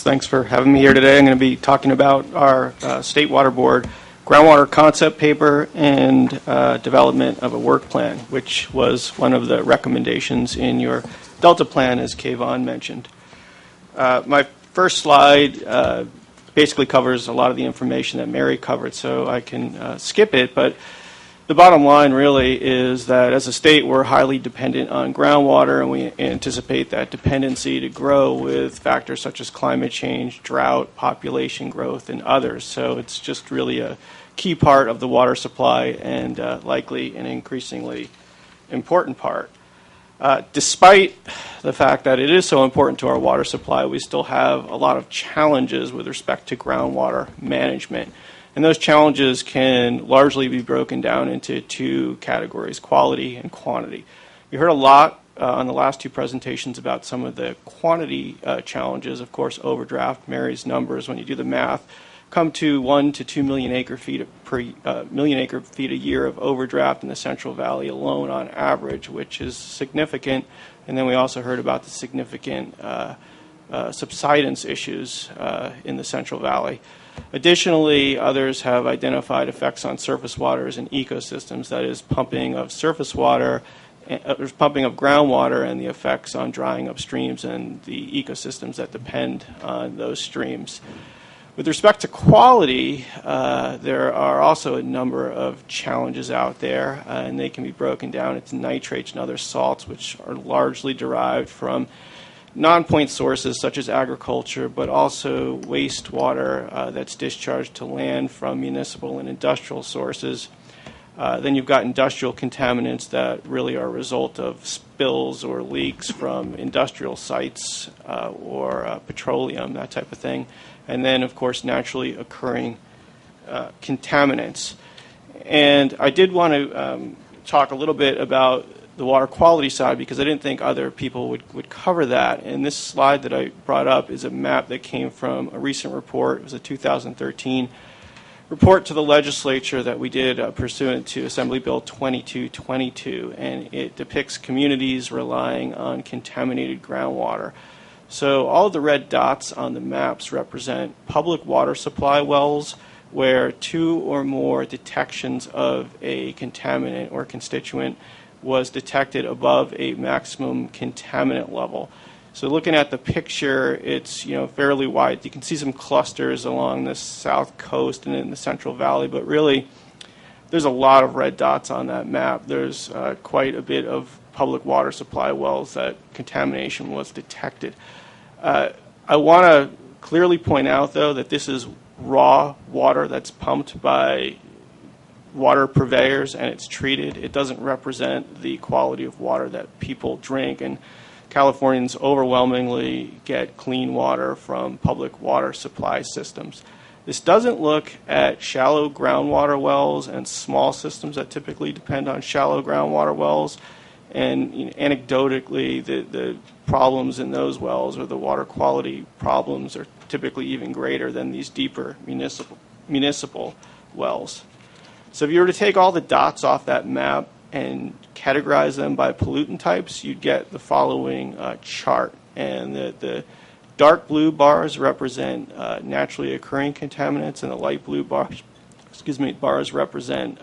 Thanks for having me here today. I'm going to be talking about our State Water Board groundwater concept paper and development of a work plan, which was one of the recommendations in your Delta plan, as Kayvon mentioned. My first slide basically covers a lot of the information that Mary covered, so I can skip it, but the bottom line really is that as a state we're highly dependent on groundwater, and we anticipate that dependency to grow with factors such as climate change, drought, population growth, and others. So it's just really a key part of the water supply and likely an increasingly important part. Despite the fact that it is so important to our water supply, we still have a lot of challenges with respect to groundwater management. And those challenges can largely be broken down into two categories, quality and quantity. You heard a lot on the last two presentations about some of the quantity challenges. Of course, overdraft, Mary's numbers, when you do the math, come to 1 to 2 million acre feet a year of overdraft in the Central Valley alone on average, which is significant. And then we also heard about the significant subsidence issues in the Central Valley. Additionally, others have identified effects on surface waters and ecosystems, that is, pumping of surface water, pumping of groundwater, and the effects on drying up streams and the ecosystems that depend on those streams. With respect to quality, there are also a number of challenges out there, and they can be broken down into nitrates and other salts, which are largely derived from non-point sources such as agriculture, but also wastewater that's discharged to land from municipal and industrial sources. Then you've got industrial contaminants that really are a result of spills or leaks from industrial sites or petroleum, that type of thing. And then, of course, naturally occurring contaminants. And I did want to talk a little bit about the water quality side, because I didn't think other people would cover that. And this slide that I brought up is a map that came from a recent report. It was a 2013 report to the legislature that we did pursuant to Assembly Bill 2222, and it depicts communities relying on contaminated groundwater. So all of the red dots on the maps represent public water supply wells where 2 or more detections of a contaminant or constituent was detected above a maximum contaminant level. So looking at the picture, it's fairly wide. You can see some clusters along the south coast and in the Central Valley, but really there's a lot of red dots on that map. There's quite a bit of public water supply wells that contamination was detected. I want to clearly point out, though, that this is raw water that's pumped by water purveyors, and it's treated. It doesn't represent the quality of water that people drink, and Californians overwhelmingly get clean water from public water supply systems. This doesn't look at shallow groundwater wells and small systems that typically depend on shallow groundwater wells, and anecdotally the problems in those wells, or the water quality problems, are typically even greater than these deeper municipal wells. So if you were to take all the dots off that map and categorize them by pollutant types, you'd get the following chart. And the dark blue bars represent naturally occurring contaminants, and the light blue bars represent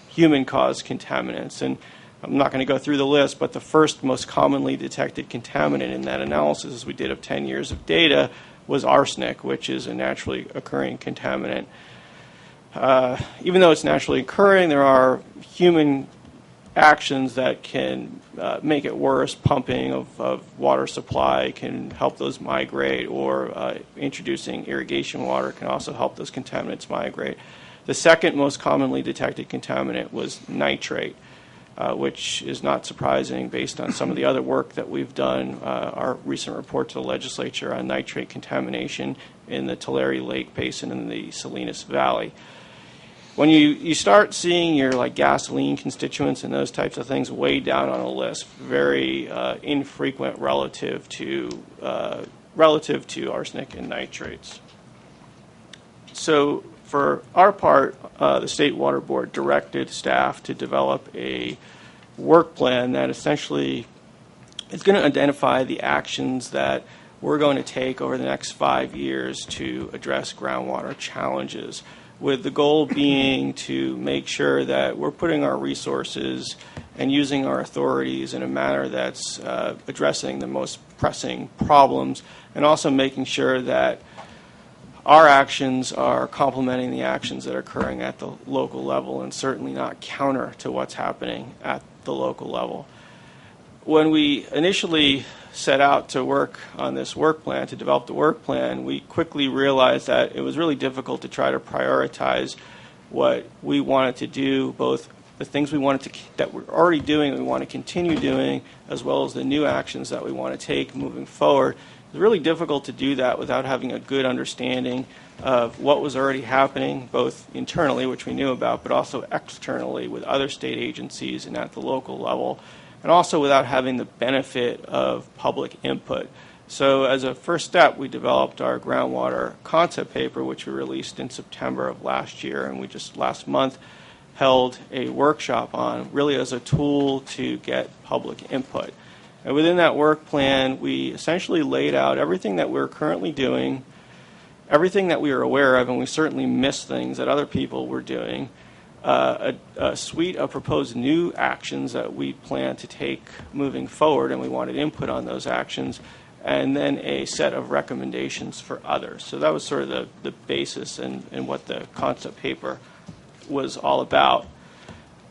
human-caused contaminants. And I'm not going to go through the list, but the first most commonly detected contaminant in that analysis we did of 10 years of data was arsenic, which is a naturally occurring contaminant. Even though it's naturally occurring, there are human actions that can make it worse. Pumping of water supply can help those migrate, or introducing irrigation water can also help those contaminants migrate. The second most commonly detected contaminant was nitrate, which is not surprising based on some of the other work that we've done. Our recent report to the legislature on nitrate contamination in the Tulare Lake Basin and the Salinas Valley. When you start seeing your gasoline constituents and those types of things way down on a list, very infrequent relative to arsenic and nitrates. So for our part, the State Water Board directed staff to develop a work plan that essentially is going to identify the actions that we're going to take over the next 5 years to address groundwater challenges, with the goal being to make sure that we're putting our resources and using our authorities in a manner that's addressing the most pressing problems, and also making sure that our actions are complementing the actions that are occurring at the local level, and certainly not counter to what's happening at the local level. When we initially set out to work on this work plan, to develop the work plan, we quickly realized that it was really difficult to try to prioritize what we wanted to do, both the things we wanted to, that we're already doing and we want to continue doing, as well as the new actions that we want to take moving forward. It's really difficult to do that without having a good understanding of what was already happening, both internally, which we knew about, but also externally with other state agencies and at the local level, and also without having the benefit of public input. So as a first step, we developed our groundwater concept paper, which we released in September of last year, and we just last month held a workshop on, really as a tool to get public input. And within that work plan, we essentially laid out everything that we're currently doing, everything that we are aware of, and we certainly missed things that other people were doing, a suite of proposed new actions that we plan to take moving forward, and we wanted input on those actions, and then a set of recommendations for others. So that was sort of the basis and what the concept paper was all about.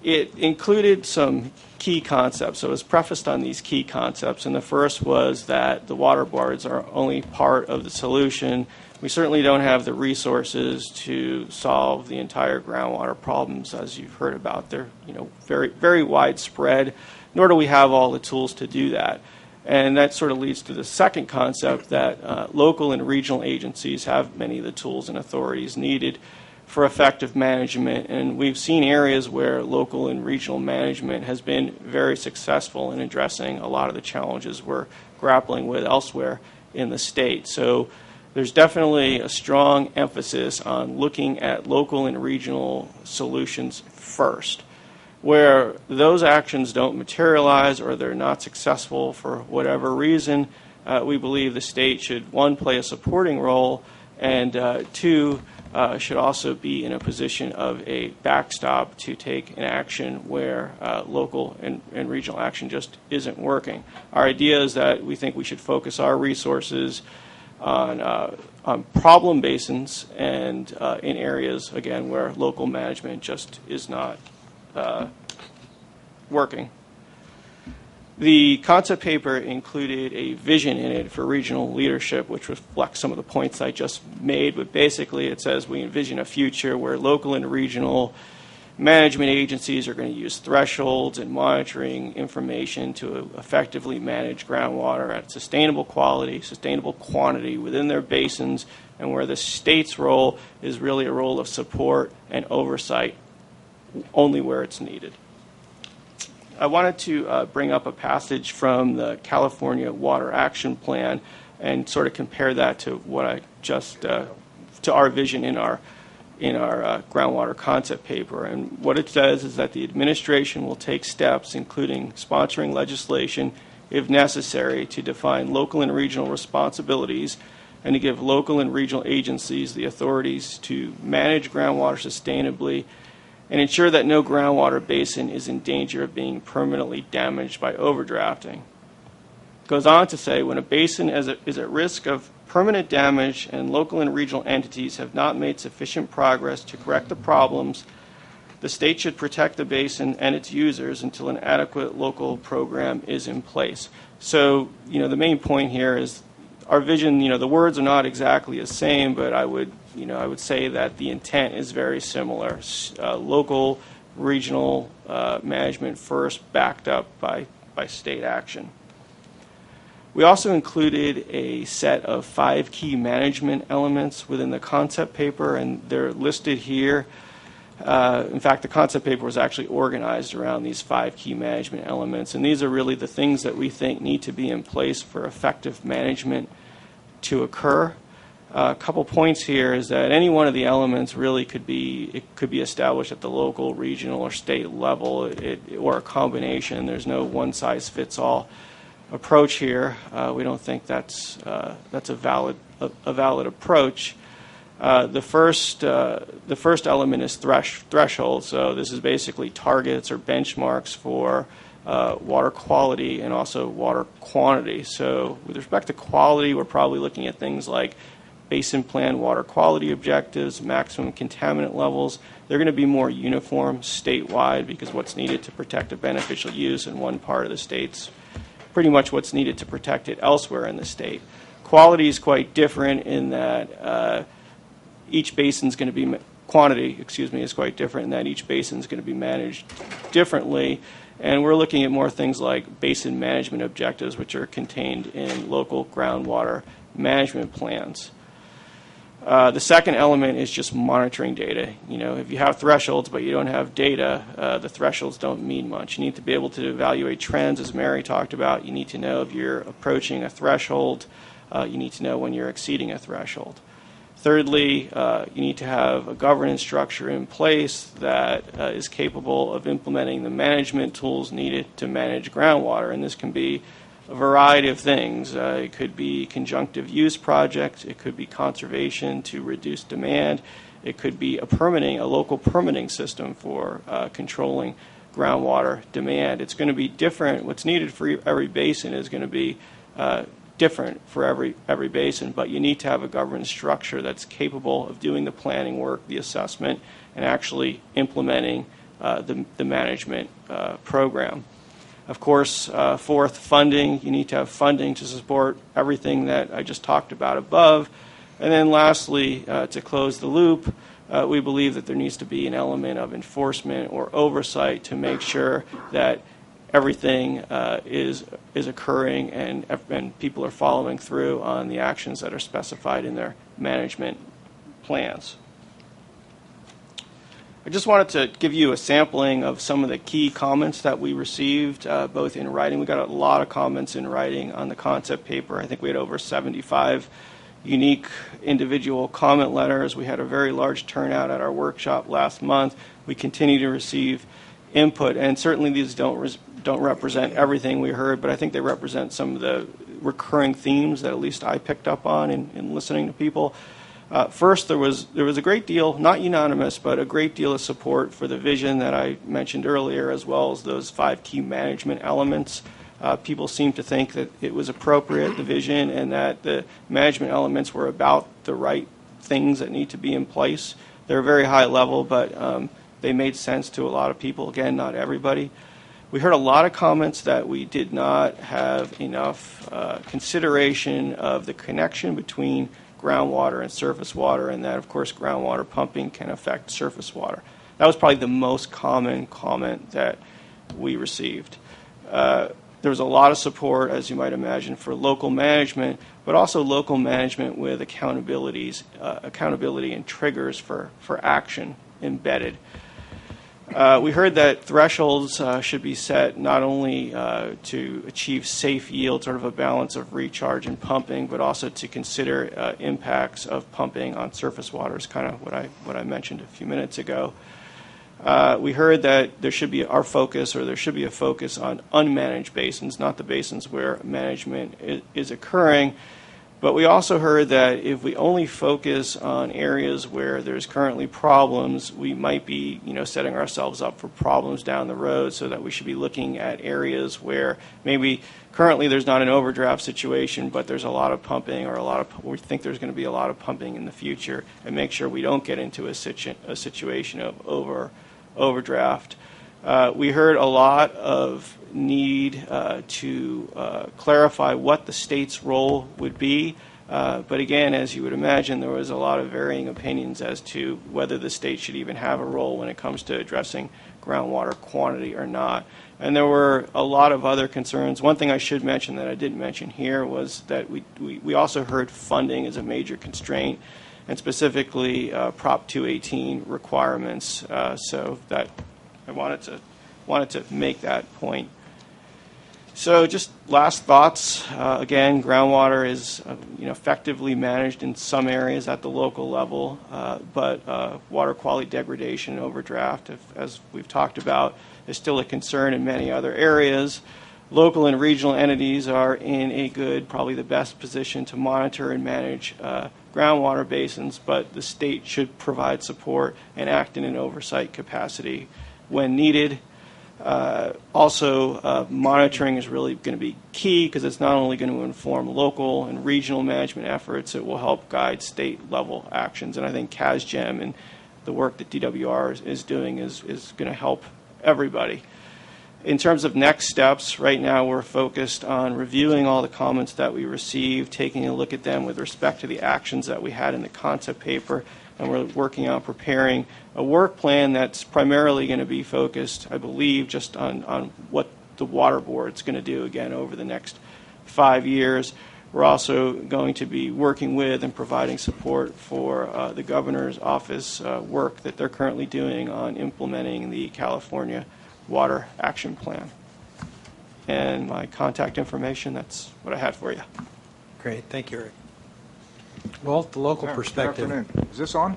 It included some key concepts. So it was prefaced on these key concepts, and the first was that the water boards are only part of the solution. We certainly don't have the resources to solve the entire groundwater problems, as you've heard about. They're very, very widespread, nor do we have all the tools to do that. And that sort of leads to the second concept, that local and regional agencies have many of the tools and authorities needed for effective management, and we've seen areas where local and regional management has been very successful in addressing a lot of the challenges we're grappling with elsewhere in the state. So there's definitely a strong emphasis on looking at local and regional solutions first. Where those actions don't materialize or they're not successful for whatever reason, we believe the state should, one, play a supporting role, and two, should also be in a position of a backstop to take an action where local and regional action just isn't working. Our idea is that we think we should focus our resources on problem basins and in areas, again, where local management just is not working. The concept paper included a vision in it for regional leadership, which reflects some of the points I just made, but basically it says we envision a future where local and regional management agencies are going to use thresholds and monitoring information to effectively manage groundwater at sustainable quality, sustainable quantity within their basins, and where the state's role is really a role of support and oversight only where it's needed. I wanted to bring up a passage from the California Water Action Plan and sort of compare that to what I just to our vision in our groundwater concept paper. And what it says is that the administration will take steps, including sponsoring legislation, if necessary, to define local and regional responsibilities and to give local and regional agencies the authorities to manage groundwater sustainably and ensure that no groundwater basin is in danger of being permanently damaged by overdrafting. It goes on to say, when a basin is at risk of permanent damage and local and regional entities have not made sufficient progress to correct the problems, the state should protect the basin and its users until an adequate local program is in place. So, the main point here is our vision, the words are not exactly the same, but I would say that the intent is very similar. Local, regional management first, backed up by state action. We also included a set of 5 key management elements within the concept paper, and they're listed here. In fact, the concept paper was actually organized around these 5 key management elements, and these are really the things that we think need to be in place for effective management to occur. A couple points here is that any one of the elements really could be established at the local, regional, or state level, or a combination. There's no one-size-fits-all. approach here. We don't think that's a valid approach. The first element is threshold. So this is basically targets or benchmarks for water quality and also water quantity. So with respect to quality, we're probably looking at things like basin plan water quality objectives, maximum contaminant levels. They're going to be more uniform statewide because what's needed to protect a beneficial use in one part of the state's pretty much what's needed to protect it elsewhere in the state. Quality is quite different in that each basin is going to be quantity, is quite different in that each basin is going to be managed differently. And we're looking at more things like basin management objectives, which are contained in local groundwater management plans. The second element is just monitoring data. You know, if you have thresholds but you don't have data, the thresholds don't mean much. You need to be able to evaluate trends, as Mary talked about. You need to know if you're approaching a threshold. You need to know when you're exceeding a threshold. Thirdly, you need to have a governance structure in place that is capable of implementing the management tools needed to manage groundwater, and this can be a variety of things. It could be conjunctive use projects. It could be conservation to reduce demand. It could be a local permitting system for controlling groundwater demand. It's going to be different. What's needed for every basin is going to be different for every basin, but you need to have a governance structure that's capable of doing the planning work, the assessment, and actually implementing the management program. Of course, fourth, funding. You need to have funding to support everything that I just talked about above. And then lastly, to close the loop, we believe that there needs to be an element of enforcement or oversight to make sure that everything is occurring and people are following through on the actions that are specified in their management plans. I just wanted to give you a sampling of some of the key comments that we received, both in writing. We got a lot of comments in writing on the concept paper. I think we had over 75 unique individual comment letters. We had a very large turnout at our workshop last month. We continue to receive input, and certainly these don't represent everything we heard, but I think they represent some of the recurring themes that at least I picked up on in listening to people. First, there was a great deal, not unanimous, but a great deal of support for the vision that I mentioned earlier, as well as those 5 key management elements. People seemed to think that it was appropriate, the vision, and that the management elements were about the right things that need to be in place. They're very high level, but they made sense to a lot of people. Again, not everybody. We heard a lot of comments that we did not have enough consideration of the connection between groundwater and surface water, and that, of course, groundwater pumping can affect surface water. That was probably the most common comment that we received. There was a lot of support, as you might imagine, for local management, but also local management with accountability and triggers for action embedded. We heard that thresholds should be set not only to achieve safe yield, sort of a balance of recharge and pumping, but also to consider impacts of pumping on surface water, is kind of what I mentioned a few minutes ago. We heard that there should be a focus on unmanaged basins, not the basins where management is occurring. But we also heard that if we only focus on areas where there's currently problems, we might be, setting ourselves up for problems down the road, so that we should be looking at areas where maybe currently there's not an overdraft situation, but there's a lot of pumping, or we think there's going to be a lot of pumping in the future, and make sure we don't get into a situation of overdraft. We heard a lot of need to clarify what the state's role would be. But again, as you would imagine, there was a lot of varying opinions as to whether the state should even have a role when it comes to addressing groundwater quantity or not. And there were a lot of other concerns. One thing I should mention that I didn't mention here was that we also heard funding as a major constraint, and specifically Prop 218 requirements. So that I wanted to make that point. So just last thoughts. Again, groundwater is effectively managed in some areas at the local level, but water quality degradation and overdraft, as we've talked about, is still a concern in many other areas. local and regional entities are in a good, probably the best position to monitor and manage groundwater basins, but the state should provide support and act in an oversight capacity when needed. Also, monitoring is really going to be key because it's not only going to inform local and regional management efforts, it will help guide state-level actions. And I think CASGEM and the work that DWR is doing is going to help everybody. In terms of next steps, right now we're focused on reviewing all the comments that we received, taking a look at them with respect to the actions that we had in the concept paper, and we're working on preparing a work plan that's primarily going to be focused, I believe, just on what the water board's going to do again over the next 5 years. We're also going to be working with and providing support for the governor's office work that they're currently doing on implementing the California Water Action Plan. And my contact information, that's what I had for you. Great. Thank you, Rick. Well, the local perspective. Good afternoon. Is this on?